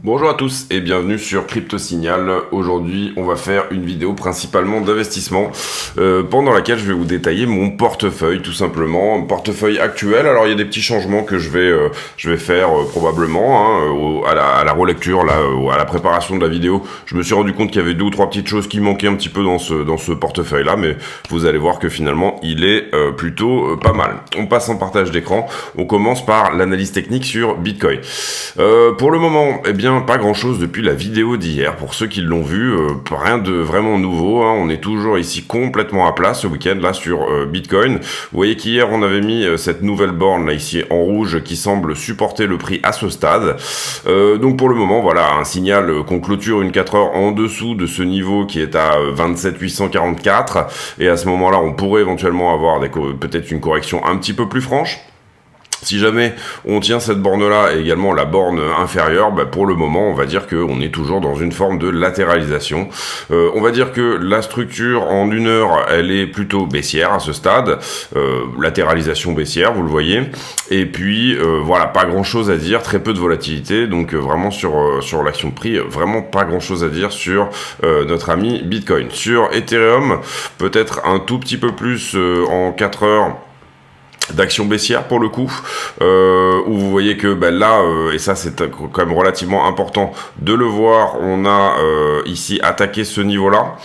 Bonjour à tous et bienvenue sur Crypto Signal. Aujourd'hui, on va faire une vidéo principalement d'investissement pendant laquelle je vais vous détailler mon portefeuille tout simplement, un portefeuille actuel. Alors il y a des petits changements que je vais faire probablement à la relecture, là, à la préparation de la vidéo. Je me suis rendu compte qu'il y avait 2 ou 3 petites choses qui manquaient un petit peu dans ce portefeuille là, mais vous allez voir que finalement il est plutôt pas mal. On passe en partage d'écran. On commence par l'analyse technique sur Bitcoin. Pour le moment, eh bien pas grand chose depuis la vidéo d'hier. Pour ceux qui l'ont vu, rien de vraiment nouveau, hein. On est toujours ici complètement à plat ce week-end là sur Bitcoin. Vous voyez qu'hier on avait mis cette nouvelle borne là ici en rouge qui semble supporter le prix à ce stade. Donc pour le moment voilà un signal qu'on clôture une 4 heures en dessous de ce niveau qui est à 27 844 et à ce moment là on pourrait éventuellement avoir peut-être une correction un petit peu plus franche. Si jamais on tient cette borne-là et également la borne inférieure, pour le moment, on va dire qu'on est toujours dans une forme de latéralisation. On va dire que la structure en 1 heure, elle est plutôt baissière à ce stade. Latéralisation baissière, vous le voyez. Et puis, voilà, pas grand-chose à dire, très peu de volatilité. Donc, vraiment sur l'action de prix, vraiment pas grand-chose à dire sur notre ami Bitcoin. Sur Ethereum, peut-être un tout petit peu plus en 4 heures. D'action baissière pour le coup, où vous voyez que là, et ça c'est quand même relativement important de le voir, on a ici attaqué ce niveau-là.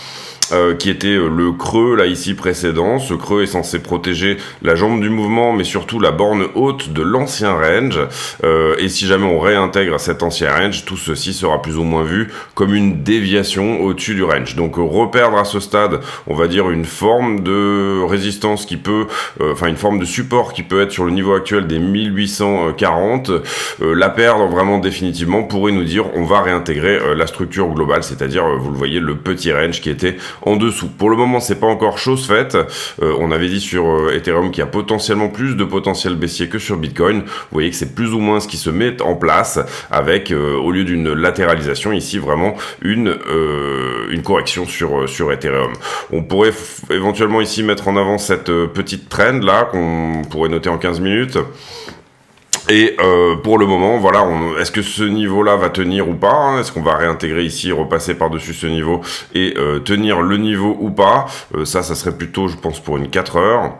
Qui était le creux là ici précédent. Ce creux est censé protéger la jambe du mouvement, mais surtout la borne haute de l'ancien range. Et si jamais on réintègre cet ancien range, tout ceci sera plus ou moins vu comme une déviation au-dessus du range. Donc reperdre à ce stade, on va dire une forme de résistance qui peut, une forme de support qui peut être sur le niveau actuel des 1840. La perdre vraiment définitivement pourrait nous dire on va réintégrer la structure globale, c'est-à-dire vous le voyez le petit range qui était en dessous. Pour le moment, c'est pas encore chose faite. On avait dit sur Ethereum qu'il y a potentiellement plus de potentiel baissier que sur Bitcoin. Vous voyez que c'est plus ou moins ce qui se met en place avec, au lieu d'une latéralisation, ici vraiment une correction sur Ethereum. On pourrait éventuellement ici mettre en avant cette petite trend là qu'on pourrait noter en 15 minutes. Et pour le moment, voilà, est-ce que ce niveau-là va tenir ou pas, hein? Est-ce qu'on va réintégrer ici, repasser par-dessus ce niveau et tenir le niveau ou pas? Ça serait plutôt, je pense, pour une 4 heures.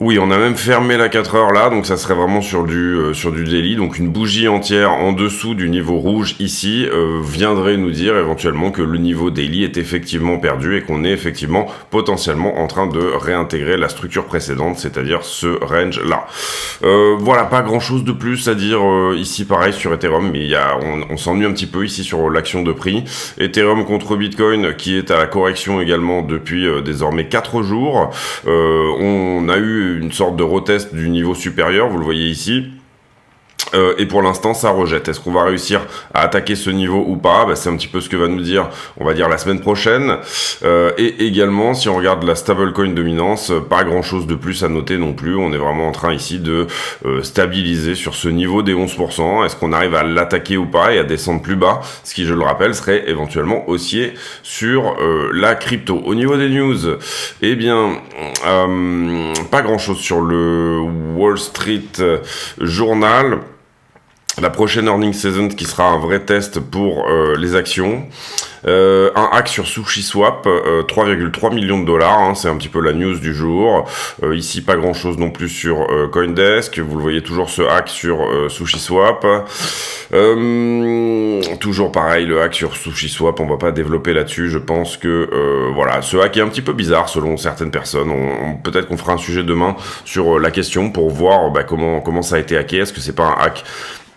Oui, on a même fermé la 4 heures là, donc ça serait vraiment sur du daily. Donc une bougie entière en dessous du niveau rouge ici viendrait nous dire éventuellement que le niveau daily est effectivement perdu et qu'on est effectivement potentiellement en train de réintégrer la structure précédente, c'est-à-dire ce range là. Voilà, pas grand-chose de plus à dire ici pareil sur Ethereum, mais on s'ennuie un petit peu ici sur l'action de prix. Ethereum contre Bitcoin qui est à la correction également depuis désormais 4 jours. On a eu une sorte de retest du niveau supérieur, vous le voyez ici. Et pour l'instant ça rejette. Est-ce qu'on va réussir à attaquer ce niveau ou pas? C'est un petit peu ce que va nous dire, on va dire, la semaine prochaine. Et également, si on regarde la stablecoin dominance, pas grand chose de plus à noter non plus. On est vraiment en train ici de stabiliser sur ce niveau des 11%. Est-ce qu'on arrive à l'attaquer ou pas et à descendre plus bas? Ce qui, je le rappelle, serait éventuellement haussier sur la crypto. Au niveau des news, eh bien, pas grand chose sur le Wall Street Journal. La prochaine earning season qui sera un vrai test pour les actions. Un hack sur SushiSwap, 3,3 millions de dollars, hein, c'est un petit peu la news du jour. Ici, pas grand chose non plus sur Coindesk. Vous le voyez toujours ce hack sur SushiSwap. Toujours pareil, le hack sur SushiSwap, on va pas développer là-dessus. Je pense que voilà, ce hack est un petit peu bizarre selon certaines personnes. Peut-être qu'on fera un sujet demain sur la question pour voir comment ça a été hacké. Est-ce que c'est pas un hack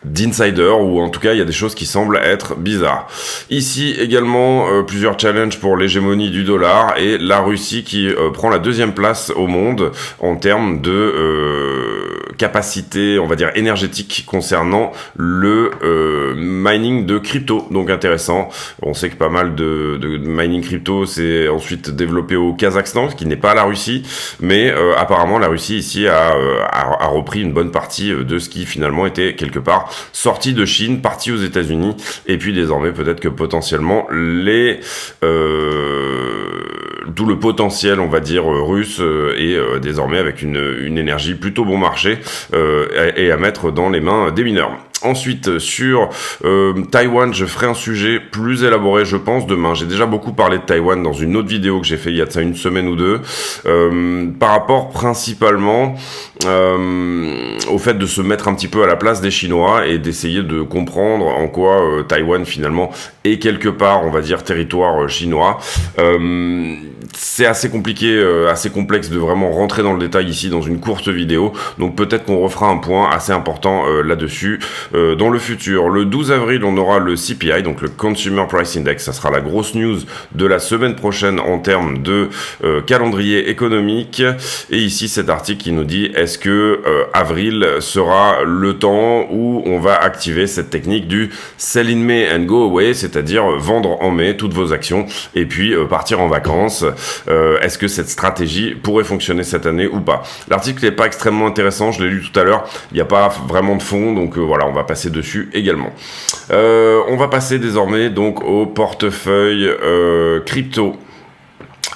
d'insider, ou en tout cas il y a des choses qui semblent être bizarres. Ici également plusieurs challenges pour l'hégémonie du dollar et la Russie qui prend la 2e place au monde en termes de capacité, on va dire, énergétique concernant le mining de crypto. Donc intéressant. On sait que pas mal de mining crypto s'est ensuite développé au Kazakhstan, ce qui n'est pas la Russie, mais apparemment la Russie ici a repris une bonne partie de ce qui finalement était quelque part sorti de Chine, parti aux États-Unis, et puis désormais peut-être que potentiellement tout le potentiel, on va dire, russe est désormais avec une énergie plutôt bon marché et à mettre dans les mains des mineurs. Ensuite, sur Taïwan, je ferai un sujet plus élaboré, je pense, demain. J'ai déjà beaucoup parlé de Taïwan dans une autre vidéo que j'ai fait il y a de ça une semaine ou deux, par rapport principalement au fait de se mettre un petit peu à la place des Chinois et d'essayer de comprendre en quoi Taïwan, finalement, est quelque part, on va dire, territoire chinois. C'est assez compliqué, assez complexe de vraiment rentrer dans le détail ici dans une courte vidéo, donc peut-être qu'on refera un point assez important là-dessus dans le futur. Le 12 avril, on aura le CPI, donc le Consumer Price Index. Ça sera la grosse news de la semaine prochaine en termes de calendrier économique. Et ici, cet article qui nous dit est-ce que avril sera le temps où on va activer cette technique du sell in May and go away, c'est-à-dire vendre en mai toutes vos actions et puis partir en vacances. Est-ce que cette stratégie pourrait fonctionner cette année ou pas? L'article n'est pas extrêmement intéressant, je l'ai lu tout à l'heure, il n'y a pas vraiment de fond, donc voilà, on va passer dessus également. On va passer désormais donc au portefeuille crypto.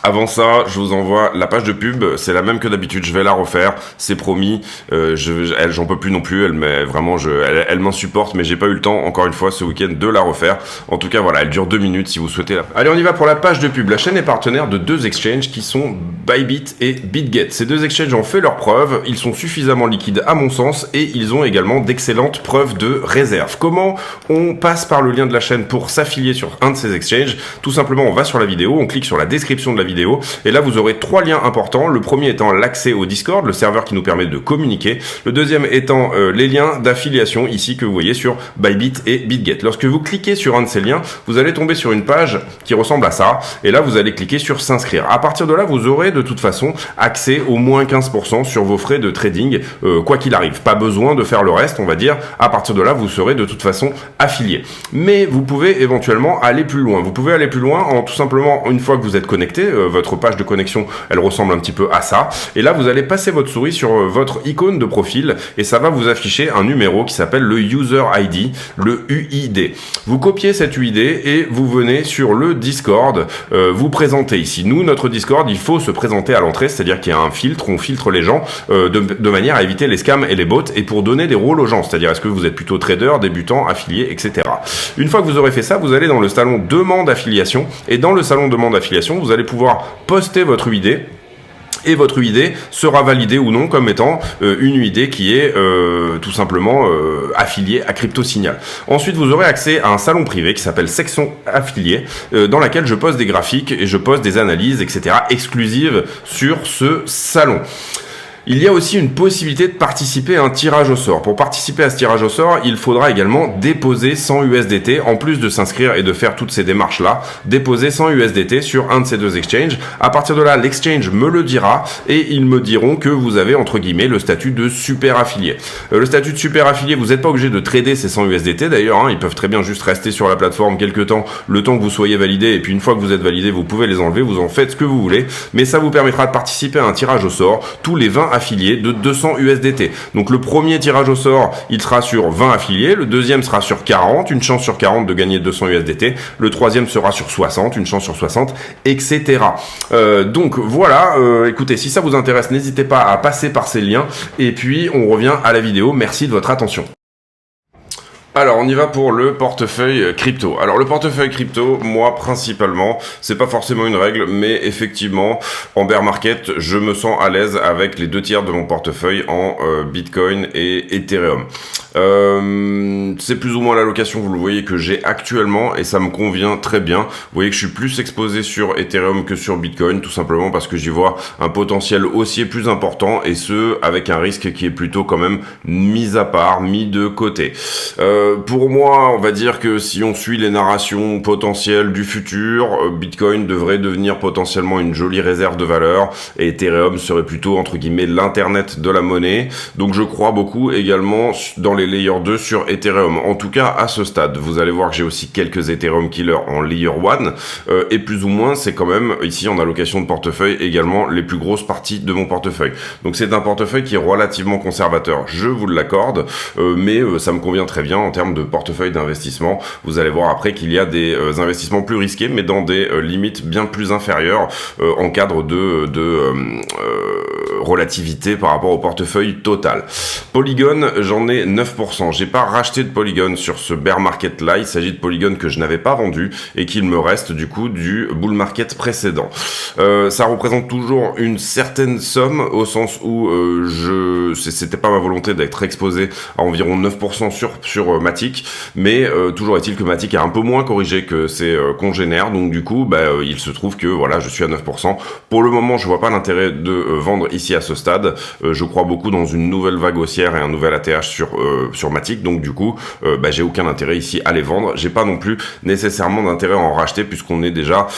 Avant ça, je vous envoie la page de pub, c'est la même que d'habitude, je vais la refaire, c'est promis, j'en peux plus non plus, elle m'insupporte, mais j'ai pas eu le temps, encore une fois, ce week-end, de la refaire. En tout cas, voilà, elle dure 2 minutes si vous souhaitez. Allez, on y va pour la page de pub. La chaîne est partenaire de 2 exchanges qui sont Bybit et BitGet. Ces 2 exchanges ont fait leurs preuves, ils sont suffisamment liquides à mon sens, et ils ont également d'excellentes preuves de réserve. Comment on passe par le lien de la chaîne pour s'affilier sur un de ces exchanges? Tout simplement, on va sur la vidéo, on clique sur la description de la vidéo, et là vous aurez 3 liens importants. Le premier étant l'accès au Discord, le serveur qui nous permet de communiquer. Le deuxième étant les liens d'affiliation ici que vous voyez sur Bybit et BitGet. Lorsque vous cliquez sur un de ces liens, vous allez tomber sur une page qui ressemble à ça, et là vous allez cliquer sur s'inscrire. À partir de là, vous aurez de toute façon accès au moins 15% sur vos frais de trading, quoi qu'il arrive. Pas besoin de faire le reste, on va dire. À partir de là, vous serez de toute façon affilié. Mais vous pouvez éventuellement aller plus loin. Vous pouvez aller plus loin en tout simplement, une fois que vous êtes connecté, votre page de connexion, elle ressemble un petit peu à ça. Et là, vous allez passer votre souris sur votre icône de profil et ça va vous afficher un numéro qui s'appelle le User ID, le UID. Vous copiez cet UID et vous venez sur le Discord, vous présentez ici. Nous, notre Discord, il faut se présenter à l'entrée, c'est-à-dire qu'il y a un filtre, on filtre les gens de manière à éviter les scams et les bots et pour donner des rôles aux gens, c'est-à-dire est-ce que vous êtes plutôt trader, débutant, affilié, etc. Une fois que vous aurez fait ça, vous allez dans le salon demande affiliation et dans le salon demande affiliation, vous allez pouvoir poster votre UID et votre UID sera validé ou non comme étant une UID qui est tout simplement affiliée à CryptoSignal. Ensuite, vous aurez accès à un salon privé qui s'appelle Section Affiliée, dans laquelle je poste des graphiques et je poste des analyses, etc. exclusives sur ce salon. Il y a aussi une possibilité de participer à un tirage au sort. Pour participer à ce tirage au sort, il faudra également déposer 100 USDT, en plus de s'inscrire et de faire toutes ces démarches-là, déposer 100 USDT sur un de ces 2 exchanges. À partir de là, l'exchange me le dira et ils me diront que vous avez, entre guillemets, le statut de super affilié. Le statut de super affilié, vous n'êtes pas obligé de trader ces 100 USDT d'ailleurs, hein, ils peuvent très bien juste rester sur la plateforme quelques temps, le temps que vous soyez validé, et puis une fois que vous êtes validé, vous pouvez les enlever, vous en faites ce que vous voulez, mais ça vous permettra de participer à un tirage au sort tous les 20 affiliés de 200 USDT. Donc le premier tirage au sort, il sera sur 20 affiliés, le deuxième sera sur 40, une chance sur 40 de gagner 200 USDT, le troisième sera sur 60, une chance sur 60, etc. Donc voilà, écoutez, si ça vous intéresse, n'hésitez pas à passer par ces liens, et puis on revient à la vidéo. Merci de votre attention. Alors, on y va pour le portefeuille crypto. Alors, le portefeuille crypto, moi, principalement, c'est pas forcément une règle, mais effectivement, en bear market, je me sens à l'aise avec les 2/3 de mon portefeuille en Bitcoin et Ethereum. C'est plus ou moins l'allocation, vous le voyez, que j'ai actuellement, et ça me convient très bien. Vous voyez que je suis plus exposé sur Ethereum que sur Bitcoin, tout simplement parce que j'y vois un potentiel haussier plus important, et ce, avec un risque qui est plutôt quand même mis à part, mis de côté. Pour moi, on va dire que si on suit les narrations potentielles du futur, Bitcoin devrait devenir potentiellement une jolie réserve de valeur et Ethereum serait plutôt, entre guillemets, l'internet de la monnaie. Donc je crois beaucoup également dans les layer 2 sur Ethereum. En tout cas, à ce stade, vous allez voir que j'ai aussi quelques Ethereum killers en layer 1 et plus ou moins, c'est quand même ici en allocation de portefeuille également les plus grosses parties de mon portefeuille. Donc c'est un portefeuille qui est relativement conservateur, je vous l'accorde, mais ça me convient très bien en termes de portefeuille d'investissement. Vous allez voir après qu'il y a des investissements plus risqués, mais dans des limites bien plus inférieures en cadre de relativité par rapport au portefeuille total. Polygon, j'en ai 9%. J'ai pas racheté de Polygon sur ce bear market là. Il s'agit de Polygon que je n'avais pas vendu et qu'il me reste du coup du bull market précédent. Ça représente toujours une certaine somme au sens où c'était pas ma volonté d'être exposé à environ 9% sur Matic, mais toujours est-il que Matic a un peu moins corrigé que ses congénères, donc du coup il se trouve que voilà, je suis à 9%. Pour le moment, je vois pas l'intérêt de vendre ici à ce stade. Je crois beaucoup dans une nouvelle vague haussière et un nouvel ATH sur Matic, donc du coup j'ai aucun intérêt ici à les vendre. J'ai pas non plus nécessairement d'intérêt à en racheter puisqu'on est déjà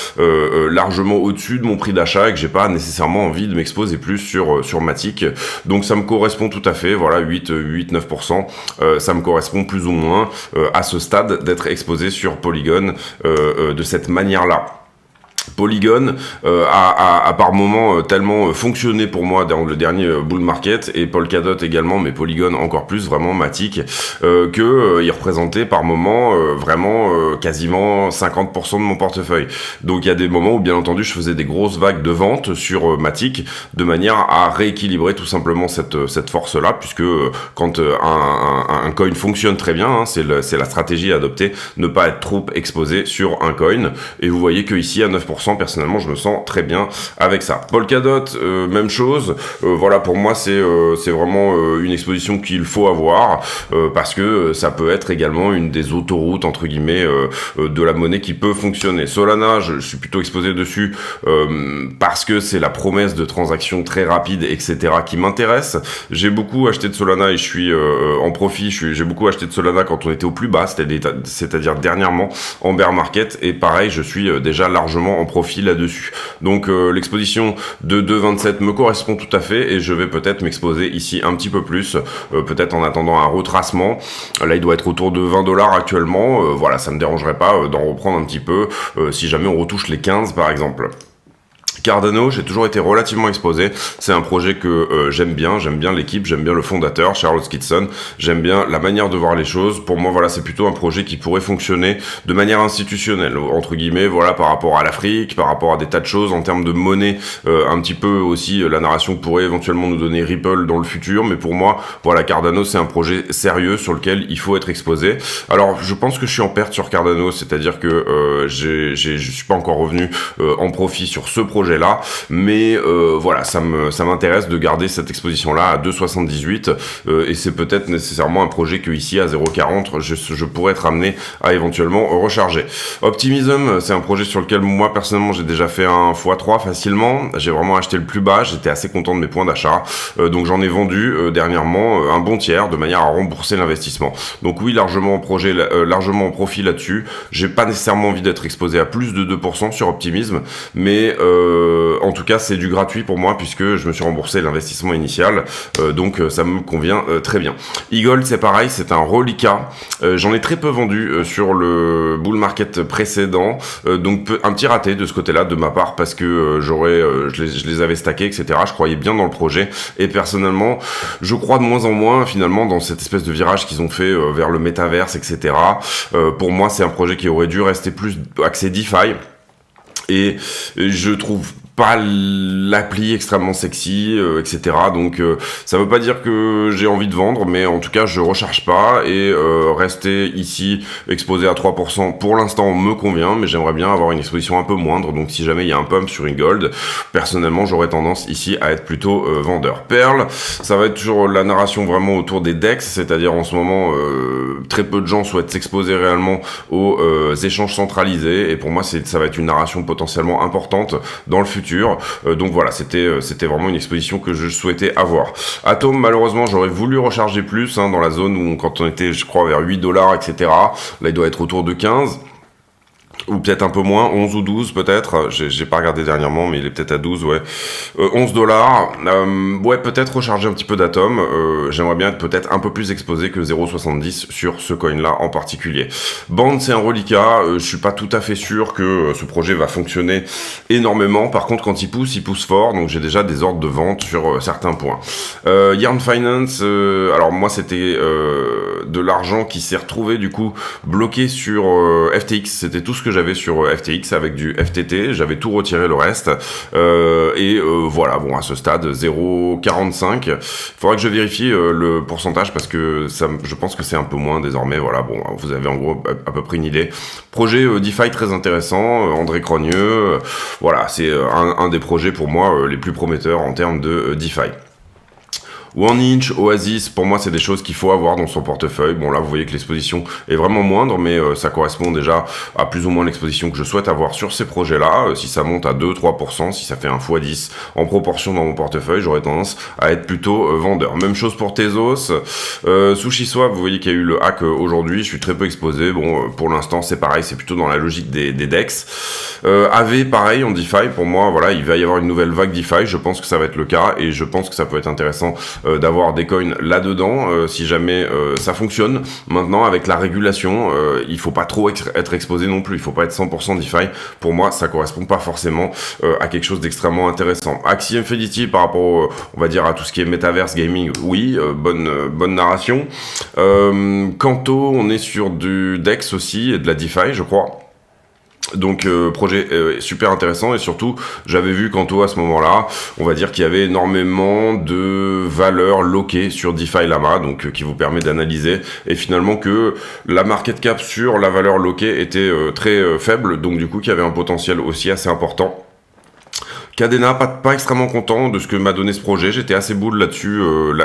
largement au-dessus de mon prix d'achat et que j'ai pas nécessairement envie de m'exposer plus sur Matic. Donc ça me correspond tout à fait, voilà, 8-9%, ça me correspond plus ou moins à ce stade d'être exposé sur Polygon de cette manière-là. Polygon a par moments tellement fonctionné pour moi dans le dernier bull market, et Polkadot également, mais Polygon encore plus, vraiment Matic, il représentait par moments vraiment quasiment 50% de mon portefeuille. Donc il y a des moments où bien entendu je faisais des grosses vagues de vente sur Matic de manière à rééquilibrer tout simplement cette force-là, puisque quand un coin fonctionne très bien, hein, c'est la stratégie à adopter, ne pas être trop exposé sur un coin, et vous voyez que ici à 9%, personnellement je me sens très bien avec ça. Polkadot, même chose, voilà, pour moi c'est vraiment une exposition qu'il faut avoir, parce que ça peut être également une des autoroutes entre guillemets de la monnaie qui peut fonctionner. Solana, je suis plutôt exposé dessus parce que c'est la promesse de transactions très rapides, etc., qui m'intéresse. J'ai beaucoup acheté de Solana et je suis en profit. J'ai beaucoup acheté de Solana quand on était au plus bas, c'est-à-dire dernièrement en bear market, et pareil, je suis déjà largement en profit là-dessus. Donc l'exposition de 2,27 me correspond tout à fait, et je vais peut-être m'exposer ici un petit peu plus, peut-être en attendant un retracement. Là il doit être autour de 20$ actuellement, voilà, ça me dérangerait pas d'en reprendre un petit peu si jamais on retouche les 15 par exemple. Cardano, j'ai toujours été relativement exposé. C'est un projet que j'aime bien l'équipe, j'aime bien le fondateur, Charles Hoskinson, j'aime bien la manière de voir les choses. Pour moi, voilà, c'est plutôt un projet qui pourrait fonctionner de manière institutionnelle, entre guillemets, voilà, par rapport à l'Afrique, par rapport à des tas de choses, en termes de monnaie, un petit peu aussi, la narration pourrait éventuellement nous donner Ripple dans le futur, mais pour moi, voilà, Cardano, c'est un projet sérieux sur lequel il faut être exposé. Alors, je pense que je suis en perte sur Cardano, c'est-à-dire que je suis pas encore revenu en profit sur ce projet là, mais voilà, ça m'intéresse de garder cette exposition là à 2,78 et c'est peut-être nécessairement un projet que ici à 0,40 je pourrais être amené à éventuellement recharger. Optimism, c'est un projet sur lequel moi personnellement j'ai déjà fait un x3 facilement. J'ai vraiment acheté le plus bas, j'étais assez content de mes points d'achat, donc j'en ai vendu dernièrement un bon tiers de manière à rembourser l'investissement. Donc oui, largement en profit là-dessus. J'ai pas nécessairement envie d'être exposé à plus de 2% sur Optimism, mais en tout cas c'est du gratuit pour moi puisque je me suis remboursé l'investissement initial, donc ça me convient très bien. Eagle, c'est pareil, c'est un reliquat, j'en ai très peu vendu sur le bull market précédent, donc un petit raté de ce côté-là de ma part parce que je les avais stackés, etc. Je croyais bien dans le projet et personnellement je crois de moins en moins finalement dans cette espèce de virage qu'ils ont fait vers le métaverse, etc. Pour moi c'est un projet qui aurait dû rester plus axé DeFi. Et je trouve pas l'appli extrêmement sexy, etc. Donc ça veut pas dire que j'ai envie de vendre, mais en tout cas je recharge pas et rester ici exposé à 3% pour l'instant me convient, mais j'aimerais bien avoir une exposition un peu moindre. Donc si jamais il y a un pump sur une gold, personnellement j'aurais tendance ici à être plutôt vendeur. Perle, ça va être toujours la narration vraiment autour des DEX, c'est-à-dire en ce moment très peu de gens souhaitent s'exposer réellement aux échanges centralisés, et pour moi ça va être une narration potentiellement importante dans le futur. Donc voilà, c'était vraiment une exposition que je souhaitais avoir. Atom, malheureusement, j'aurais voulu recharger plus dans la zone où quand on était, je crois, vers $8, etc. Là, il doit être autour de 15. ou peut-être un peu moins, 11 ou 12 peut-être, j'ai pas regardé dernièrement, mais il est peut-être à 12, ouais. $11. Ouais, peut-être recharger un petit peu d'Atom. J'aimerais bien être peut-être un peu plus exposé que 0,70 sur ce coin-là en particulier. Band, c'est un reliquat. Je suis pas tout à fait sûr que ce projet va fonctionner énormément. Par contre, quand il pousse fort. Donc j'ai déjà des ordres de vente sur certains points. Yarn Finance, alors moi c'était de l'argent qui s'est retrouvé du coup bloqué sur FTX. C'était tout ce que j'avais sur FTX avec du FTT. J'avais tout retiré le reste. Voilà, bon à ce stade 0,45. Faudrait que je vérifie le pourcentage parce que je pense que c'est un peu moins désormais. Voilà, bon, vous avez en gros à peu près une idée. Projet DeFi très intéressant. André Crogneux, voilà, c'est un des projets pour moi les plus prometteurs en termes de DeFi. One Inch, Oasis, pour moi c'est des choses qu'il faut avoir dans son portefeuille. Bon là vous voyez que l'exposition est vraiment moindre, mais ça correspond déjà à plus ou moins l'exposition que je souhaite avoir sur ces projets-là. Si ça monte à 2-3%, si ça fait un x10 en proportion dans mon portefeuille, j'aurais tendance à être plutôt vendeur. Même chose pour Tezos, SushiSwap, vous voyez qu'il y a eu le hack aujourd'hui, je suis très peu exposé. Bon pour l'instant c'est pareil, c'est plutôt dans la logique des DEX. AV pareil en DeFi, pour moi voilà, il va y avoir une nouvelle vague DeFi, je pense que ça va être le cas et je pense que ça peut être intéressant d'avoir des coins là-dedans si jamais ça fonctionne. Maintenant avec la régulation, il faut pas trop être exposé non plus, il faut pas être 100% DeFi. Pour moi ça correspond pas forcément à quelque chose d'extrêmement intéressant. Axie Infinity par rapport on va dire à tout ce qui est Metaverse Gaming, oui, bonne narration. Kanto, on est sur du DEX aussi et de la DeFi je crois. Donc projet super intéressant et surtout j'avais vu Kanto à ce moment-là, on va dire qu'il y avait énormément de valeurs loquées sur DeFi Llama, donc qui vous permet d'analyser et finalement que la market cap sur la valeur loquée était très faible, donc du coup qu'il y avait un potentiel aussi assez important. Cadena, pas extrêmement content de ce que m'a donné ce projet. J'étais assez boule là-dessus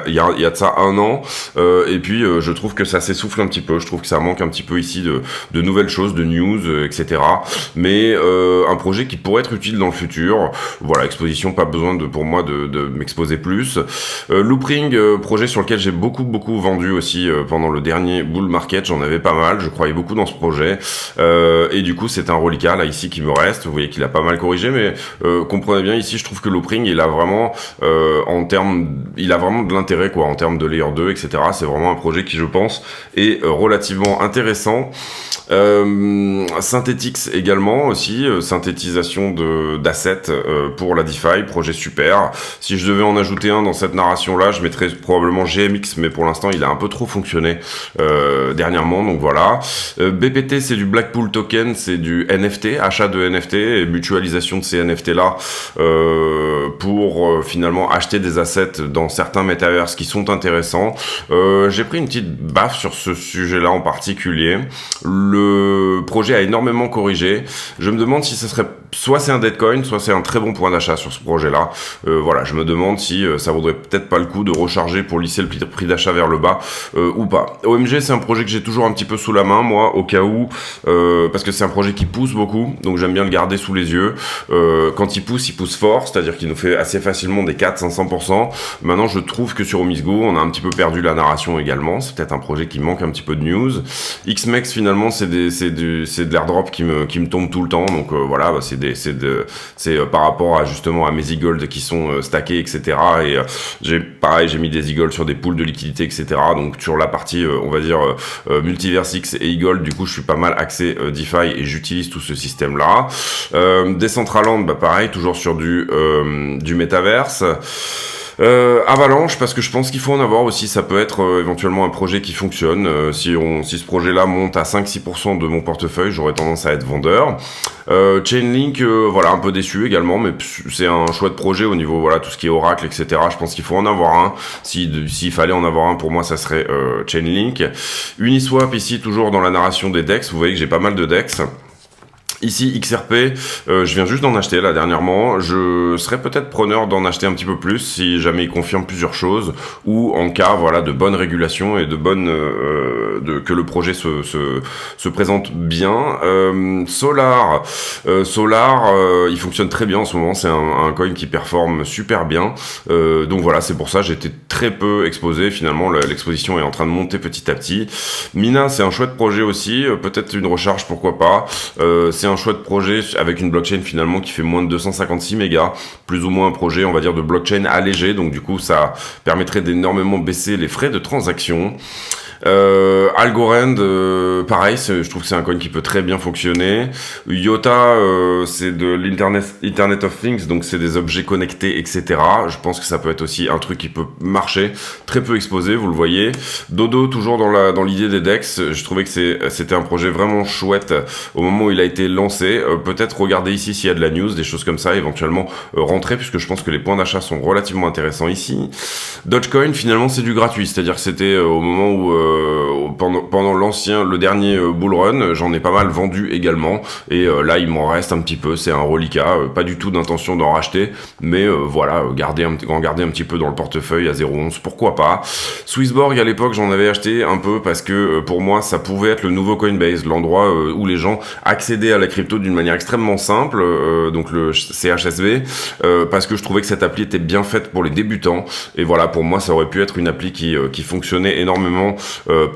il y a de ça 1 an. Et puis, je trouve que ça s'essouffle un petit peu. Je trouve que ça manque un petit peu ici de nouvelles choses, de news, etc. Mais un projet qui pourrait être utile dans le futur. Voilà, exposition, pas besoin pour moi de m'exposer plus. Loopring, projet sur lequel j'ai beaucoup vendu aussi pendant le dernier bull market. J'en avais pas mal. Je croyais beaucoup dans ce projet. Et du coup, c'est un reliquat là ici qui me reste. Vous voyez qu'il a pas mal corrigé, mais comprenez bien ici, je trouve que Loopring il a vraiment il a vraiment de l'intérêt quoi en termes de layer 2, etc. C'est vraiment un projet qui je pense est relativement intéressant. Synthetix également aussi, synthétisation d'assets pour la DeFi, projet super. Si je devais en ajouter un dans cette narration là, je mettrais probablement GMX, mais pour l'instant il a un peu trop fonctionné dernièrement, donc voilà. BPT c'est du Blackpool Token, c'est du NFT, achat de NFT et mutualisation de ces NFT là pour finalement acheter des assets dans certains metaverses qui sont intéressants. J'ai pris une petite baffe sur ce sujet là en particulier. Le projet a énormément corrigé. Je me demande si ce serait soit c'est un dead coin, soit c'est un très bon point d'achat sur ce projet-là. Voilà, je me demande si ça vaudrait peut-être pas le coup de recharger pour lisser le prix d'achat vers le bas ou pas. OMG, c'est un projet que j'ai toujours un petit peu sous la main, moi, au cas où, parce que c'est un projet qui pousse beaucoup, donc j'aime bien le garder sous les yeux. Quand il pousse fort, c'est-à-dire qu'il nous fait assez facilement des 400-500%. Maintenant, je trouve que sur Omisgo, on a un petit peu perdu la narration également. C'est peut-être un projet qui manque un petit peu de news. XMEX, finalement, c'est de l'airdrop qui me tombe tout le temps, donc voilà, bah, c'est par rapport à justement à mes e-gold qui sont stackés, etc. Et j'ai mis des e-gold sur des pools de liquidité, etc. Donc sur la partie, on va dire Multiverse X et e-gold, du coup, je suis pas mal axé DeFi et j'utilise tout ce système-là. Decentraland, bah pareil, toujours sur du métaverse. Avalanche, parce que je pense qu'il faut en avoir aussi, ça peut être éventuellement un projet qui fonctionne. Si ce projet-là monte à 5-6% de mon portefeuille, j'aurais tendance à être vendeur. Chainlink, voilà, un peu déçu également, mais c'est un chouette projet au niveau, voilà, tout ce qui est Oracle, etc. Je pense qu'il faut en avoir un. S'il fallait en avoir un, pour moi, ça serait Chainlink. Uniswap, ici, toujours dans la narration des DEX. Vous voyez que j'ai pas mal de DEX. Ici, XRP, je viens juste d'en acheter là dernièrement. Je serais peut-être preneur d'en acheter un petit peu plus si jamais il confirme plusieurs choses ou en cas voilà de bonne régulation et de bonne que le projet se présente bien. Solar, il fonctionne très bien en ce moment. C'est un coin qui performe super bien. Donc voilà, c'est pour ça j'étais très peu exposé. Finalement, l'exposition est en train de monter petit à petit. Mina, c'est un chouette projet aussi. Peut-être une recharge, pourquoi pas. C'est un chouette projet avec une blockchain finalement qui fait moins de 256 mégas, plus ou moins un projet, on va dire, de blockchain allégé, donc du coup ça permettrait d'énormément baisser les frais de transaction. Algorand, pareil, je trouve que c'est un coin qui peut très bien fonctionner. IOTA, c'est de l'Internet of Things, donc c'est des objets connectés, etc. Je pense que ça peut être aussi un truc qui peut marcher, très peu exposé, vous le voyez. Dodo, toujours dans l'idée des DEX, je trouvais que c'était un projet vraiment chouette au moment où il a été lancé. Peut-être regarder ici s'il y a de la news, des choses comme ça, éventuellement rentrer, puisque je pense que les points d'achat sont relativement intéressants ici. Dogecoin, finalement, c'est du gratuit, c'est-à-dire que c'était au moment où pendant le dernier bull run, j'en ai pas mal vendu également, et là il m'en reste un petit peu, c'est un reliquat, pas du tout d'intention d'en racheter, mais voilà, en garder un petit peu dans le portefeuille à 0,11, pourquoi pas. Swissborg, à l'époque, j'en avais acheté un peu parce que pour moi ça pouvait être le nouveau Coinbase, l'endroit où les gens accédaient à la crypto d'une manière extrêmement simple, donc le CHSB, parce que je trouvais que cette appli était bien faite pour les débutants, et voilà, pour moi ça aurait pu être une appli qui fonctionnait énormément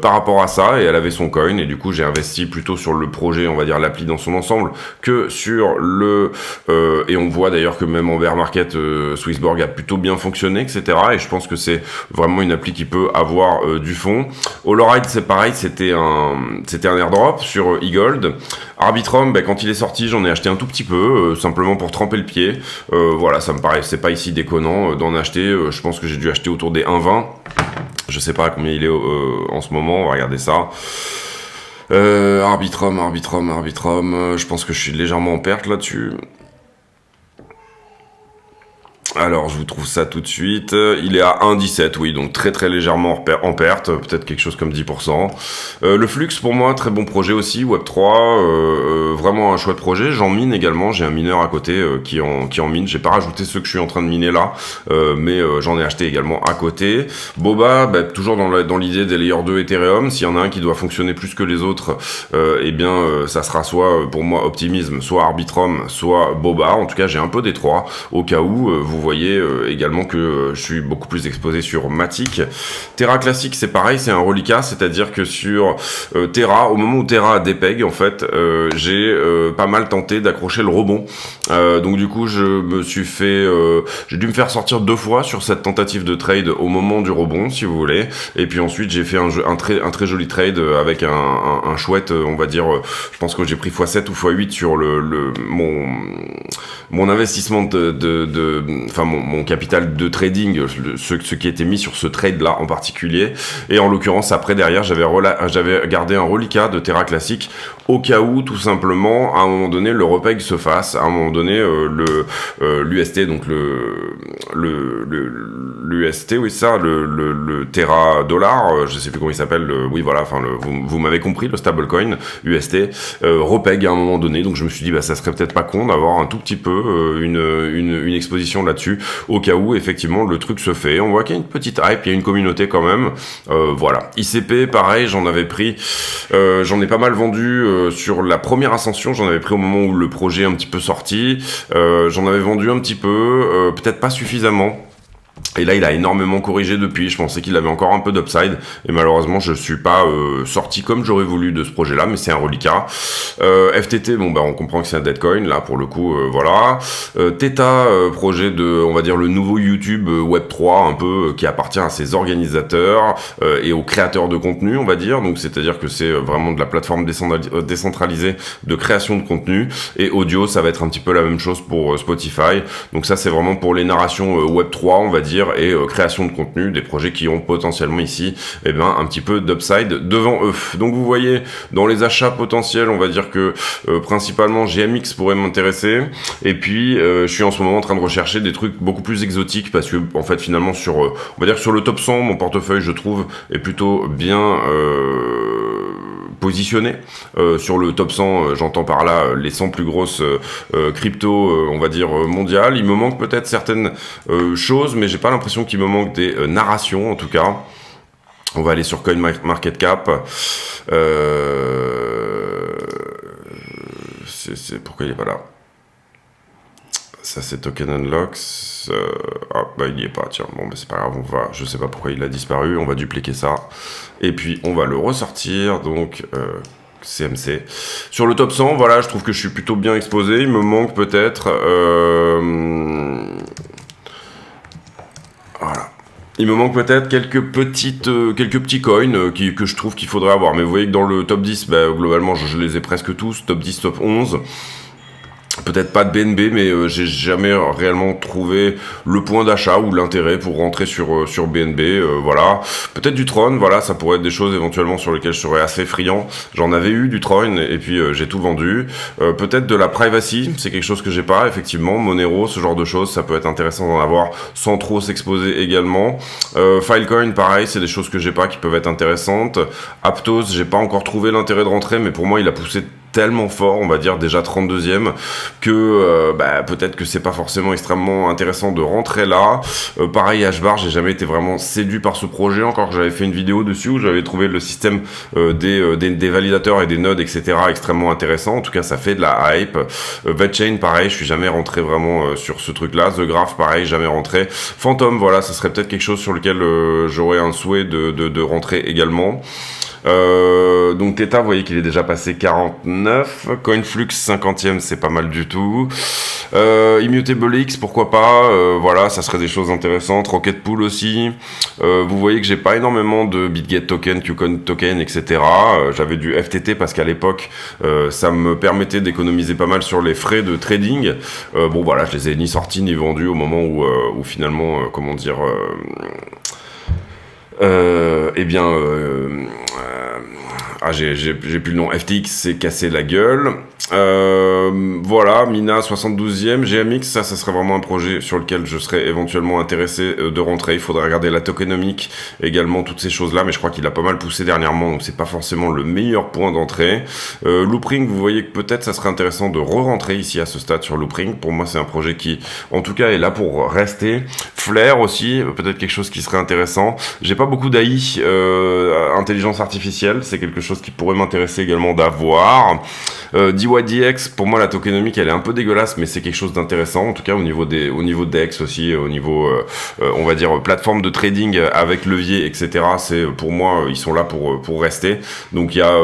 par rapport à ça, et elle avait son coin, et du coup j'ai investi plutôt sur le projet, on va dire l'appli dans son ensemble, que sur et on voit d'ailleurs que même en bear market, Swissborg a plutôt bien fonctionné, etc. Et je pense que c'est vraiment une appli qui peut avoir du fond. Holoride, c'est pareil, c'était un airdrop sur eGold. Arbitrum, quand il est sorti, j'en ai acheté un tout petit peu, simplement pour tremper le pied. Voilà, ça me paraît, c'est pas ici déconnant d'en acheter. Je pense que j'ai dû acheter autour des 1,20. Je sais pas combien il est en ce moment, on va regarder ça. Arbitrum, je pense que je suis légèrement en perte là-dessus. Alors, je vous trouve ça tout de suite. Il est à 1,17, oui, donc très très légèrement en perte, peut-être quelque chose comme 10%. Le Flux, pour moi, très bon projet aussi, Web3, vraiment un chouette projet. J'en mine également, j'ai un mineur à côté qui en mine. J'ai pas rajouté ceux que je suis en train de miner là, mais j'en ai acheté également à côté. Boba, toujours dans l'idée des Layer 2 Ethereum. S'il y en a un qui doit fonctionner plus que les autres, ça sera soit pour moi Optimism, soit Arbitrum, soit Boba. En tout cas, j'ai un peu des trois, au cas où vous voyez également que je suis beaucoup plus exposé sur Matic. Terra classique, c'est pareil, c'est un reliquat, c'est-à-dire que sur Terra, au moment où Terra a dépeg, en fait, j'ai pas mal tenté d'accrocher le rebond. Donc du coup, j'ai dû me faire sortir 2 fois sur cette tentative de trade au moment du rebond, si vous voulez. Et puis ensuite, j'ai fait un très joli trade avec un chouette, on va dire, je pense que j'ai pris x7 ou x8 sur mon investissement mon capital de trading, ce qui était mis sur ce trade-là en particulier. Et en l'occurrence, après, derrière, j'avais gardé un reliquat de Terra classique au cas où, tout simplement, à un moment donné, le repeg se fasse. À un moment donné, l'UST, donc l'UST, oui, ça, le Terra dollar, je sais plus comment il s'appelle, oui, voilà, vous m'avez compris, le stablecoin UST, repeg à un moment donné. Donc je me suis dit, ça serait peut-être pas con d'avoir un tout petit peu une exposition là-dessus, au cas où effectivement le truc se fait. On voit qu'il y a une petite hype, il y a une communauté quand même. Voilà. ICP, pareil, j'en ai pas mal vendu sur la première ascension, j'en avais pris au moment où le projet est un petit peu sorti. J'en avais vendu un petit peu, peut-être pas suffisamment. Et là, il a énormément corrigé depuis. Je pensais qu'il avait encore un peu d'upside. Et malheureusement, je suis pas sorti comme j'aurais voulu de ce projet-là, mais c'est un reliquat. FTT, on comprend que c'est un deadcoin, là, pour le coup, voilà. Theta, projet de, on va dire, le nouveau YouTube Web3, un peu, qui appartient à ses organisateurs et aux créateurs de contenu, on va dire. Donc, c'est-à-dire que c'est vraiment de la plateforme décentralisée de création de contenu. Et audio, ça va être un petit peu la même chose pour Spotify. Donc ça, c'est vraiment pour les narrations Web3, on va dire, et création de contenu, des projets qui ont potentiellement ici un petit peu d'upside devant eux. Donc vous voyez, dans les achats potentiels, on va dire que principalement GMX pourrait m'intéresser, et puis je suis en ce moment en train de rechercher des trucs beaucoup plus exotiques, parce que en fait finalement on va dire que sur le top 100, mon portefeuille, je trouve, est plutôt bien positionné. Sur le top 100, j'entends par là les 100 plus grosses cryptos, on va dire mondiales. Il me manque peut-être certaines choses, mais j'ai pas l'impression qu'il me manque des narrations, en tout cas. On va aller sur CoinMarketCap. Pourquoi il est pas là? Ça, c'est Token Unlocks. Il n'y est pas. Tiens, c'est pas grave. Je sais pas pourquoi il a disparu. On va dupliquer ça. Et puis, on va le ressortir. Donc, CMC. Sur le top 100, voilà, je trouve que je suis plutôt bien exposé. Il me manque peut-être... voilà. Il me manque peut-être quelques petits coins que je trouve qu'il faudrait avoir. Mais vous voyez que dans le top 10, bah, globalement, je les ai presque tous. Top 10, top 11. Peut-être pas de BNB, mais j'ai jamais réellement trouvé le point d'achat ou l'intérêt pour rentrer sur BNB. Voilà. Peut-être du Tron, voilà, ça pourrait être des choses éventuellement sur lesquelles je serais assez friand. J'en avais eu du Tron et puis j'ai tout vendu. Peut-être de la Privacy, c'est quelque chose que j'ai pas, effectivement. Monero, ce genre de choses, ça peut être intéressant d'en avoir sans trop s'exposer également. Filecoin, pareil, c'est des choses que j'ai pas qui peuvent être intéressantes. Aptos, j'ai pas encore trouvé l'intérêt de rentrer, mais pour moi, il a poussé tellement fort, on va dire déjà 32e, que peut-être que c'est pas forcément extrêmement intéressant de rentrer là. Pareil, HBAR, j'ai jamais été vraiment séduit par ce projet, encore que j'avais fait une vidéo dessus où j'avais trouvé le système des validateurs et des nodes, etc. extrêmement intéressant. En tout cas, ça fait de la hype. VetChain, pareil, je suis jamais rentré vraiment sur ce truc-là. The Graph, pareil, jamais rentré. Phantom, voilà, ça serait peut-être quelque chose sur lequel j'aurais un souhait de rentrer également. Donc Theta, vous voyez qu'il est déjà passé 49. Coinflux 50e, c'est pas mal du tout. Immutable X, pourquoi pas. Voilà, ça serait des choses intéressantes. Rocket Pool aussi. Vous voyez que j'ai pas énormément de BitGet token, Qcoin token, etc. J'avais du FTT parce qu'à l'époque, ça me permettait d'économiser pas mal sur les frais de trading. Bon voilà, je les ai ni sortis ni vendus au moment où finalement, comment dire... j'ai plus le nom. FTX s'est cassé la gueule. Voilà, Mina 72e, GMX, ça serait vraiment un projet sur lequel je serais éventuellement intéressé de rentrer. Il faudrait regarder la tokenomique, également toutes ces choses-là, mais je crois qu'il a pas mal poussé dernièrement, donc c'est pas forcément le meilleur point d'entrée. Loopring, vous voyez que peut-être ça serait intéressant de re-rentrer ici à ce stade sur Loopring. Pour moi, c'est un projet qui, en tout cas, est là pour rester. Flare aussi, peut-être quelque chose qui serait intéressant. J'ai pas beaucoup d'AI, intelligence artificielle, c'est quelque chose qui pourrait m'intéresser également d'avoir. DYDX, pour moi la tokenomique elle est un peu dégueulasse, mais c'est quelque chose d'intéressant en tout cas au niveau DEX aussi, au niveau on va dire plateforme de trading avec levier, etc. C'est pour moi ils sont là pour rester. Donc il y a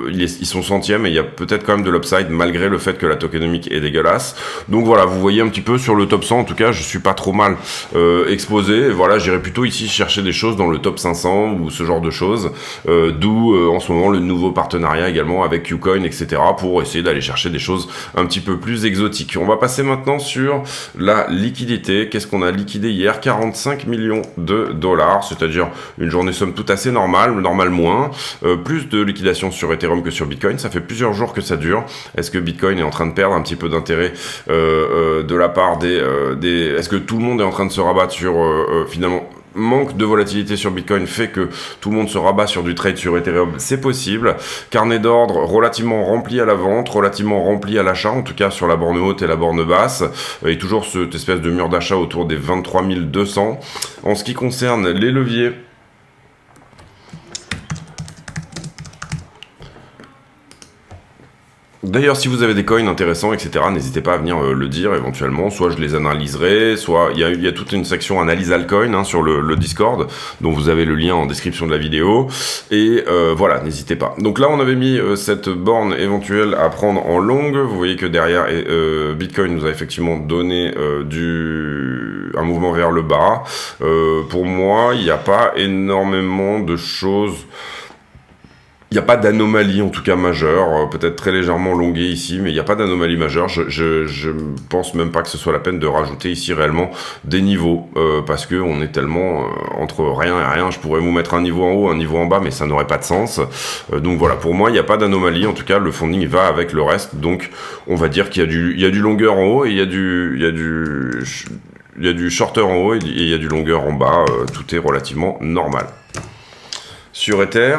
ils sont centièmes et il y a peut-être quand même de l'upside malgré le fait que la tokenomique est dégueulasse. Donc voilà, vous voyez un petit peu sur le top 100 en tout cas je suis pas trop mal exposé. Voilà, j'irai plutôt ici chercher des choses dans le top 500 ou ce genre de choses, d'où en ce moment le nouveau partenariat également avec Qcoin, etc. pour essayer d'aller chercher des choses un petit peu plus exotiques. On va passer maintenant sur la liquidité. Qu'est-ce qu'on a liquidé hier? 45 millions de dollars, c'est-à-dire une journée somme toute assez normale, moins. Plus de liquidation sur Ethereum que sur Bitcoin. Ça fait plusieurs jours que ça dure. Est-ce que Bitcoin est en train de perdre un petit peu d'intérêt de la part des... Est-ce que tout le monde est en train de se rabattre sur finalement... Manque de volatilité sur Bitcoin fait que tout le monde se rabat sur du trade sur Ethereum, c'est possible. Carnet d'ordre relativement rempli à la vente, relativement rempli à l'achat, en tout cas sur la borne haute et la borne basse, et toujours cette espèce de mur d'achat autour des 23 200. En ce qui concerne les leviers, d'ailleurs, si vous avez des coins intéressants, etc., n'hésitez pas à venir le dire éventuellement. Soit je les analyserai, soit il y a toute une section analyse altcoin sur le Discord, dont vous avez le lien en description de la vidéo. Et voilà, n'hésitez pas. Donc là, on avait mis cette borne éventuelle à prendre en longue. Vous voyez que derrière, Bitcoin nous a effectivement donné un mouvement vers le bas. Pour moi, il n'y a pas énormément de choses... Il n'y a pas d'anomalie en tout cas majeure, peut-être très légèrement longuée ici, mais il n'y a pas d'anomalie majeure. Je pense même pas que ce soit la peine de rajouter ici réellement des niveaux, parce que on est tellement entre rien et rien. Je pourrais vous mettre un niveau en haut, un niveau en bas, mais ça n'aurait pas de sens. Donc voilà, pour moi il n'y a pas d'anomalie. En tout cas, le funding va avec le reste. Donc on va dire qu'il y a du longueur en haut et il y a du shorter en haut et il y a du longueur en bas. Tout est relativement normal. Sur Ether.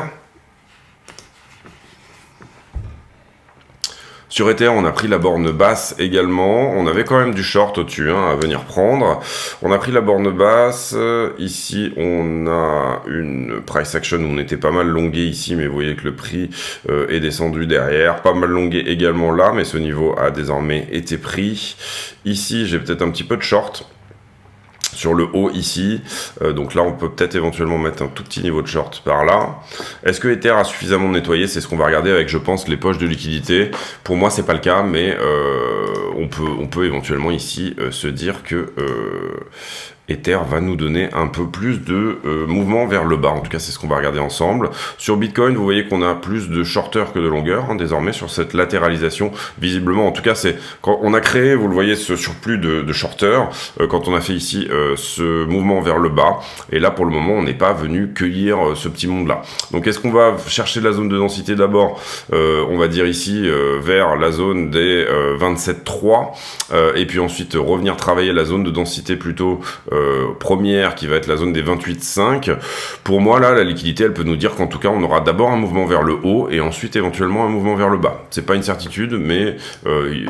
Sur Ether, on a pris la borne basse également. On avait quand même du short au-dessus à venir prendre. On a pris la borne basse. Ici, on a une price action où on était pas mal longué ici, mais vous voyez que le prix est descendu derrière. Pas mal longué également là, mais ce niveau a désormais été pris. Ici, j'ai peut-être un petit peu de short. sur le haut ici, donc là on peut peut-être éventuellement mettre un tout petit niveau de short par là. Est-ce que Ether a suffisamment nettoyé? C'est ce qu'on va regarder avec, je pense, les poches de liquidité. Pour moi c'est pas le cas, mais on peut éventuellement ici se dire que Ether va nous donner un peu plus de mouvement vers le bas. En tout cas, c'est ce qu'on va regarder ensemble. Sur Bitcoin, vous voyez qu'on a plus de shorter que de longueur, hein, désormais, sur cette latéralisation. Visiblement, en tout cas, c'est quand on a créé, vous le voyez, ce surplus de shorter, quand on a fait ici ce mouvement vers le bas. Et là, pour le moment, on n'est pas venu cueillir ce petit monde-là. Donc, est-ce qu'on va chercher la zone de densité d'abord? On va dire ici, vers la zone des 27,3. Et puis ensuite, revenir travailler la zone de densité plutôt première qui va être la zone des 28,5. Pour moi là la liquidité elle peut nous dire qu'en tout cas on aura d'abord un mouvement vers le haut et ensuite éventuellement un mouvement vers le bas. C'est pas une certitude, mais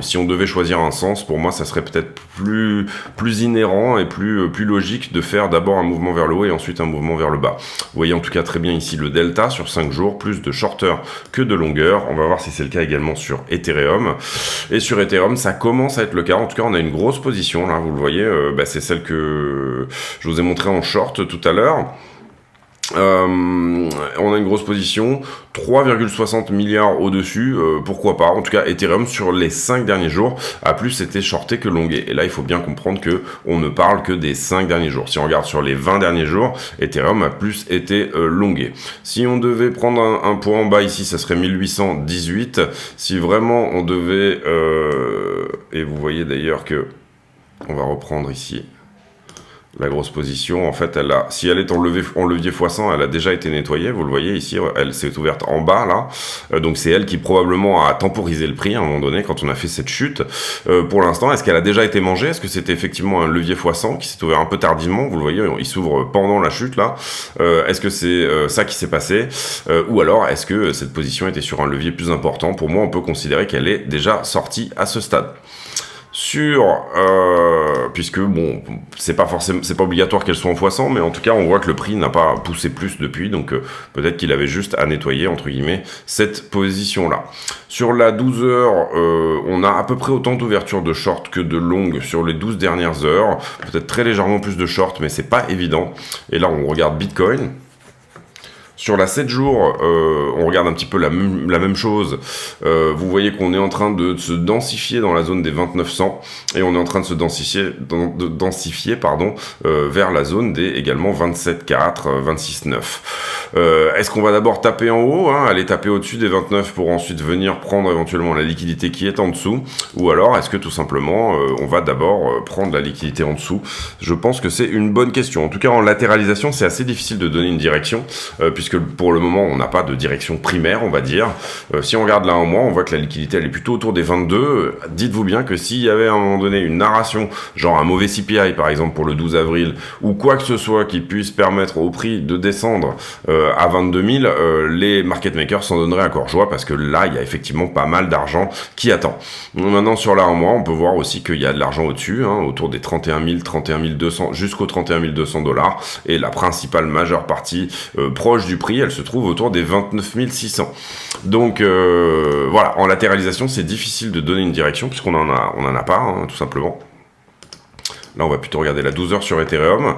si on devait choisir un sens, pour moi ça serait peut-être plus inhérent et plus logique de faire d'abord un mouvement vers le haut et ensuite un mouvement vers le bas. Vous voyez en tout cas très bien ici le delta sur 5 jours, plus de shorter que de longueur. On va voir si c'est le cas également sur Ethereum. Et sur Ethereum ça commence à être le cas. En tout cas on a une grosse position là, vous le voyez, c'est celle que je vous ai montré en short tout à l'heure. On a une grosse position, 3,60 milliards au-dessus, pourquoi pas. En tout cas, Ethereum sur les 5 derniers jours a plus été shorté que longué. Et là, il faut bien comprendre que on ne parle que des 5 derniers jours. Si on regarde sur les 20 derniers jours, Ethereum a plus été longué. Si on devait prendre un point en bas ici, ça serait 1818. Si vraiment on devait... et vous voyez d'ailleurs que... On va reprendre ici... La grosse position, en fait, si elle est en levier x100, elle a déjà été nettoyée. Vous le voyez ici, elle s'est ouverte en bas là. Donc c'est elle qui probablement a temporisé le prix à un moment donné quand on a fait cette chute. Pour l'instant, est-ce qu'elle a déjà été mangée? Est-ce que c'était effectivement un levier x100 qui s'est ouvert un peu tardivement? Vous le voyez, il s'ouvre pendant la chute là. Est-ce que c'est ça qui s'est passé? Ou alors est-ce que cette position était sur un levier plus important? Pour moi, on peut considérer qu'elle est déjà sortie à ce stade. Puisque bon, c'est pas obligatoire qu'elle soit en x100, mais en tout cas on voit que le prix n'a pas poussé plus depuis, donc peut-être qu'il avait juste à nettoyer entre guillemets cette position là. Sur la 12 heures, on a à peu près autant d'ouverture de short que de long sur les 12 dernières heures, peut-être très légèrement plus de short, mais c'est pas évident. Et là on regarde Bitcoin. Sur la 7 jours, on regarde un petit peu la même chose. Vous voyez qu'on est en train de se densifier dans la zone des 2900 et on est en train de se densifier vers la zone des également 27,4, 26,9. Est-ce qu'on va d'abord taper en haut, aller taper au-dessus des 29 pour ensuite venir prendre éventuellement la liquidité qui est en dessous? Ou alors est-ce que tout simplement on va d'abord prendre la liquidité en dessous? Je pense que c'est une bonne question. En tout cas en latéralisation c'est assez difficile de donner une direction puisque pour le moment on n'a pas de direction primaire on va dire. Si on regarde là un mois on voit que la liquidité elle est plutôt autour des 22. Dites-vous bien que s'il y avait à un moment donné une narration, genre un mauvais CPI par exemple pour le 12 avril ou quoi que ce soit qui puisse permettre au prix de descendre à 22 000, les market makers s'en donneraient à cœur joie parce que là il y a effectivement pas mal d'argent qui attend. Maintenant sur là un mois on peut voir aussi qu'il y a de l'argent au-dessus, autour des 31 000, 31 200 jusqu'aux 31 200 $, et la principale majeure partie proche du prix, elle se trouve autour des 29 600. Donc voilà, en latéralisation, c'est difficile de donner une direction puisqu'on en a pas, tout simplement. Là, on va plutôt regarder la 12 heures sur Ethereum.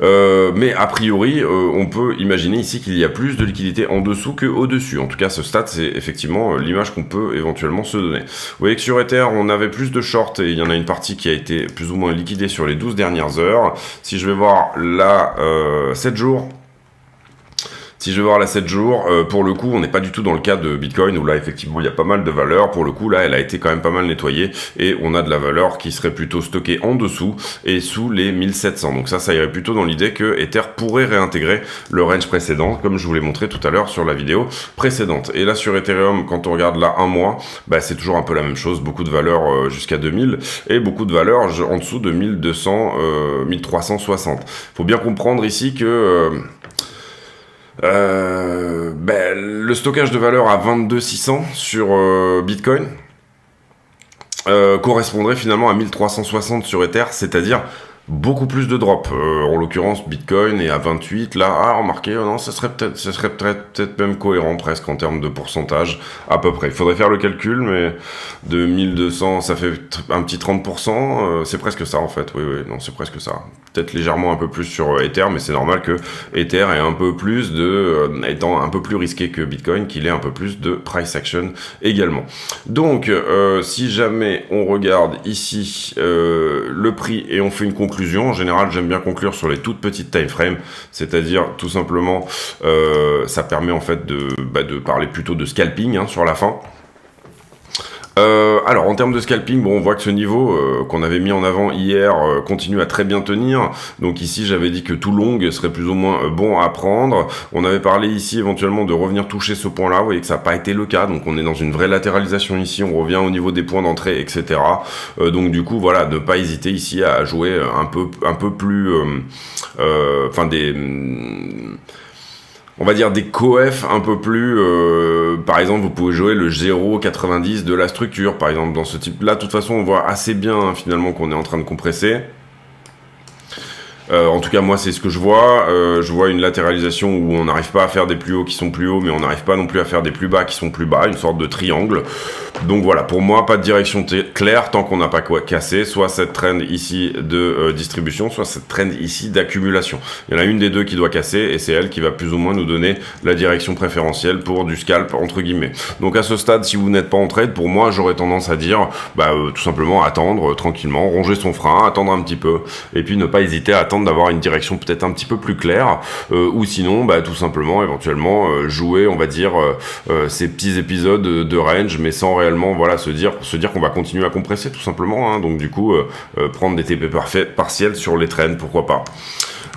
Mais a priori, on peut imaginer ici qu'il y a plus de liquidité en dessous que au-dessus. En tout cas, ce stade, c'est effectivement l'image qu'on peut éventuellement se donner. Vous voyez que sur Ether, on avait plus de short et il y en a une partie qui a été plus ou moins liquidée sur les 12 dernières heures. Si je vais voir là 7 jours... Si je vais voir la 7 jours, pour le coup, on n'est pas du tout dans le cas de Bitcoin, où là, effectivement, il y a pas mal de valeur. Pour le coup, là, elle a été quand même pas mal nettoyée, et on a de la valeur qui serait plutôt stockée en dessous, et sous les 1700. Donc ça irait plutôt dans l'idée que Ether pourrait réintégrer le range précédent, comme je vous l'ai montré tout à l'heure sur la vidéo précédente. Et là, sur Ethereum, quand on regarde là un mois, c'est toujours un peu la même chose, beaucoup de valeur jusqu'à 2000, et beaucoup de valeur en dessous de 1200, 1360. Faut bien comprendre ici que... le stockage de valeur à 22 600 sur Bitcoin correspondrait finalement à 1360 sur Ether, c'est-à-dire beaucoup plus de drop. En l'occurrence, Bitcoin est à 28. Là, remarquez, non, ça serait peut-être même cohérent presque en termes de pourcentage, à peu près. Il faudrait faire le calcul, mais de 1200, ça fait un petit 30%. C'est presque ça, en fait. Oui, non, c'est presque ça. Peut-être légèrement un peu plus sur Ether, mais c'est normal que Ether ait un peu plus étant un peu plus risqué que Bitcoin, qu'il ait un peu plus de price action également. Donc, si jamais on regarde ici le prix et on fait une conclusion, en général j'aime bien conclure sur les toutes petites time frames, c'est-à-dire tout simplement ça permet en fait de parler plutôt de scalping sur la fin. Alors en termes de scalping, bon, on voit que ce niveau qu'on avait mis en avant hier continue à très bien tenir. Donc ici j'avais dit que tout long serait plus ou moins bon à prendre. On avait parlé ici éventuellement de revenir toucher ce point là, vous voyez que ça n'a pas été le cas, donc on est dans une vraie latéralisation ici, on revient au niveau des points d'entrée, etc. Donc du coup voilà, ne pas hésiter ici à jouer un peu plus on va dire des coefs un peu plus, par exemple vous pouvez jouer le 0,90 de la structure, par exemple dans ce type là. De toute façon on voit assez bien finalement qu'on est en train de compresser. En tout cas moi c'est ce que je vois une latéralisation où on n'arrive pas à faire des plus hauts qui sont plus hauts, mais on n'arrive pas non plus à faire des plus bas qui sont plus bas, une sorte de triangle. Donc voilà, pour moi pas de direction claire tant qu'on n'a pas cassé soit cette trend ici de distribution, soit cette trend ici d'accumulation. Il y en a une des deux qui doit casser et c'est elle qui va plus ou moins nous donner la direction préférentielle pour du scalp entre guillemets. Donc à ce stade, si vous n'êtes pas en trade, pour moi j'aurais tendance à dire tout simplement attendre tranquillement, ronger son frein, attendre un petit peu et puis ne pas hésiter à attendre d'avoir une direction peut-être un petit peu plus claire, ou sinon tout simplement éventuellement jouer on va dire ces petits épisodes de range, mais sans réellement se dire qu'on va continuer à compresser tout simplement, donc du coup prendre des TP partiels sur les trends, pourquoi pas.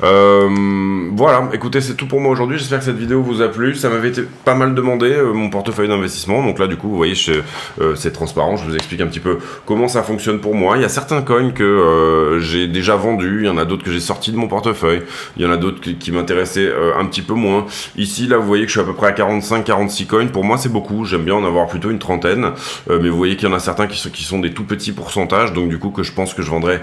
Voilà, écoutez, c'est tout pour moi aujourd'hui. J'espère que cette vidéo vous a plu. Ça m'avait été pas mal demandé, mon portefeuille d'investissement. Donc là, du coup, vous voyez, c'est transparent. Je vous explique un petit peu comment ça fonctionne pour moi. Il y a certains coins que j'ai déjà vendus. Il y en a d'autres que j'ai sortis de mon portefeuille. Il y en a d'autres qui m'intéressaient un petit peu moins. Ici, là, vous voyez que je suis à peu près à 45-46 coins. Pour moi, c'est beaucoup. J'aime bien en avoir plutôt une trentaine. Mais vous voyez qu'il y en a certains qui sont des tout petits pourcentages. Donc du coup, que je pense que je vendrai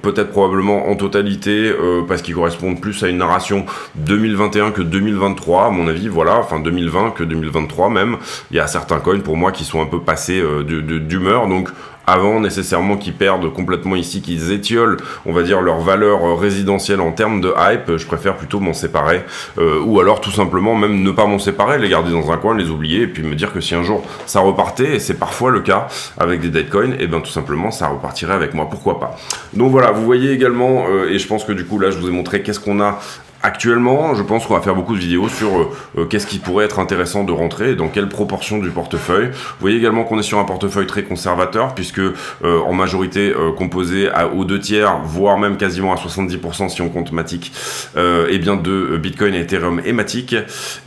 peut-être probablement en totalité parce qu'ils correspondent plus à une narration 2021 que 2023 à mon avis, voilà, enfin 2020 que 2023 même. Il y a certains coins pour moi qui sont un peu passés d'humeur, donc avant nécessairement qu'ils perdent complètement ici, qu'ils étiolent, on va dire, leur valeur résidentielle en termes de hype, je préfère plutôt m'en séparer, ou alors tout simplement même ne pas m'en séparer, les garder dans un coin, les oublier, et puis me dire que si un jour ça repartait, et c'est parfois le cas avec des deadcoins, et bien tout simplement ça repartirait avec moi, pourquoi pas. Donc voilà, vous voyez également, et je pense que du coup là je vous ai montré qu'est-ce qu'on a actuellement. Je pense qu'on va faire beaucoup de vidéos sur qu'est-ce qui pourrait être intéressant de rentrer et dans quelle proportion du portefeuille. Vous voyez également qu'on est sur un portefeuille très conservateur puisque en majorité composé aux 2/3, voire même quasiment à 70% si on compte Matic, et bien de Bitcoin, Ethereum et Matic.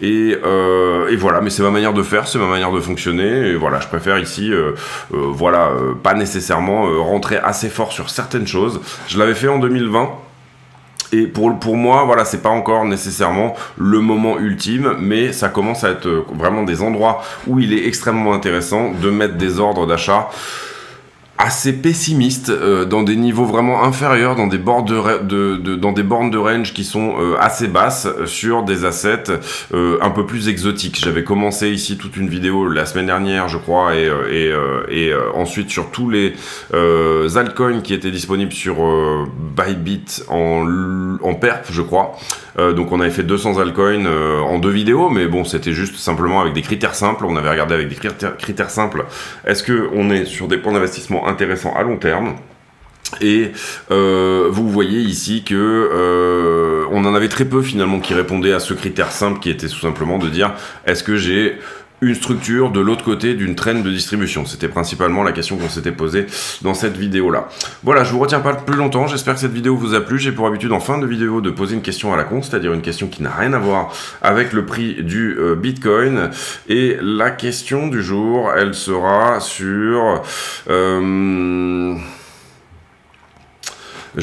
Et voilà, mais c'est ma manière de faire, c'est ma manière de fonctionner. Et voilà, je préfère ici, pas nécessairement rentrer assez fort sur certaines choses. Je l'avais fait en 2020. Et pour moi, voilà, c'est pas encore nécessairement le moment ultime, mais ça commence à être vraiment des endroits où il est extrêmement intéressant de mettre des ordres d'achat assez pessimiste, dans des niveaux vraiment inférieurs, dans des bornes dans des bornes de range qui sont assez basses sur des assets un peu plus exotiques. J'avais commencé ici toute une vidéo la semaine dernière, je crois, et ensuite sur tous les altcoins qui étaient disponibles sur Bybit en perp, je crois. Donc on avait fait 200 altcoins en 2 vidéos, mais bon, c'était juste simplement avec des critères simples. On avait regardé avec des critères simples. Est-ce que on est sur des points d'investissement intéressants à long terme? Et vous voyez ici que on en avait très peu finalement qui répondaient à ce critère simple qui était tout simplement de dire est-ce que j'ai une structure de l'autre côté d'une traîne de distribution. C'était principalement la question qu'on s'était posée dans cette vidéo-là. Voilà, je vous retiens pas plus longtemps, j'espère que cette vidéo vous a plu. J'ai pour habitude en fin de vidéo de poser une question à la con, c'est-à-dire une question qui n'a rien à voir avec le prix du Bitcoin. Et la question du jour, elle sera sur... Je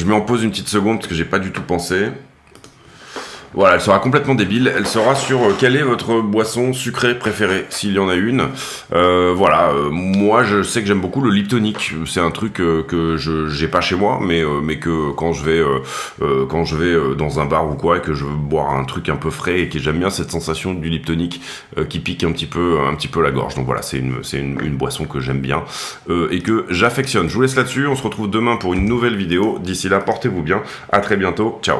me en pose une petite seconde parce que j'ai pas du tout pensé. Voilà, elle sera complètement débile. Elle sera sur quelle est votre boisson sucrée préférée, s'il y en a une. Voilà, moi je sais que j'aime beaucoup le Liptonic. C'est un truc que j'ai pas chez moi, mais que quand je vais dans un bar ou quoi, et que je veux boire un truc un peu frais et que j'aime bien cette sensation du Liptonic qui pique un petit peu la gorge. Donc voilà, c'est une boisson que j'aime bien et que j'affectionne. Je vous laisse là-dessus. On se retrouve demain pour une nouvelle vidéo. D'ici là, portez-vous bien. À très bientôt. Ciao.